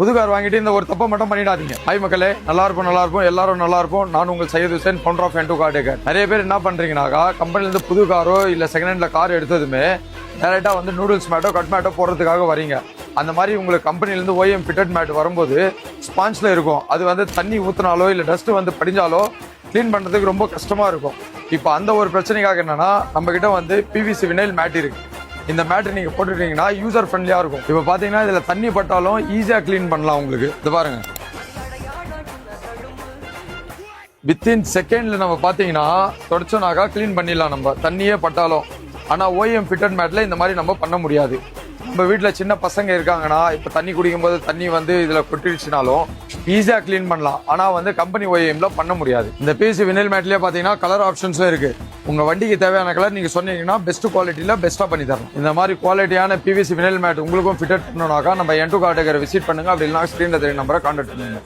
புது கார் வாங்கிட்டு இந்த ஒரு தப்பை மட்டும் பண்ணிடாதீங்க. ஹாய் மக்களே, நல்லா இருக்கும் எல்லாரும் நல்லா இருக்கும். நான் உங்கள் Syed Hussain, founder of N2 car taker. நிறைய பேர் என்ன பண்றீங்கன்னாக்கா, கம்பெனிலேருந்து புது காரோ இல்லை செகண்ட் ஹேண்ட்ல கார் எடுத்ததுமே டேரெக்டாக வந்து நூடுல்ஸ் மேட்டோ கட் மேட்டோ போடுறதுக்காக வரீங்க. அந்த மாதிரி உங்களுக்கு கம்பெனிலேருந்து OEM ஃபிட்டட் மேட் வரும்போது ஸ்பான்ஸ்ல இருக்கும். அது வந்து தண்ணி ஊற்றினாலோ இல்லை டஸ்ட் வந்து படிஞ்சாலோ க்ளீன் பண்ணுறதுக்கு ரொம்ப கஷ்டமாக இருக்கும். இப்போ அந்த ஒரு பிரச்சனைக்காக என்னன்னா, நம்ம கிட்ட வந்து PVC வினைல் மேட் இருக்கு. இந்த மேட் நீங்க போட்டுட்டீங்கன்னா யூசர் ஃப்ரெண்ட்லியா இருக்கும். இப்போ பாத்தீங்கன்னா இதுல தண்ணி பட்டாலும் ஈஸியா கிளீன் பண்ணலாம். உங்களுக்கு இது பாருங்க, வித்தின் செகண்ட்ல நம்ம பாத்தீங்கன்னா தொடச்சோனாக்கா கிளீன் பண்ணிடலாம் நம்ம, தண்ணியே பட்டாலும். ஆனா OEM ஃபிட்டட் மேட்ல இந்த மாதிரி நம்ம பண்ண முடியாது. நம்ம வீட்டுல சின்ன பசங்க இருக்காங்கன்னா, இப்ப தண்ணி குடிக்கும் போது தண்ணி வந்து இதுல கொட்டிடுச்சுனாலும் ஈஸியா கிளீன் பண்ணலாம். ஆனா வந்து கம்பெனி OEMல பண்ண முடியாது. இந்த PVC வினைல் மேட்லயே பாத்தீங்கன்னா கலர் ஆப்ஷன்ஸும் இருக்கு. உங்க வண்டிக்கு தேவையான கலர் நீங்க சொன்னீங்கன்னா பெஸ்ட் குவாலிட்டியில பெஸ்டா பண்ணி தரணும். இந்த மாதிரி குவாலிட்டியான PVC வினைல் மேட் உங்களுக்கும் ஃபிட்டட் பண்ணணும்னாக்கா நம்ம N2 கார் டேக்கரை விசிட் பண்ணுங்க. அப்படி இல்லைனா ஸ்கிரீன்ல தெரிய நம்பரை கான்டாக்ட் பண்ணுங்க.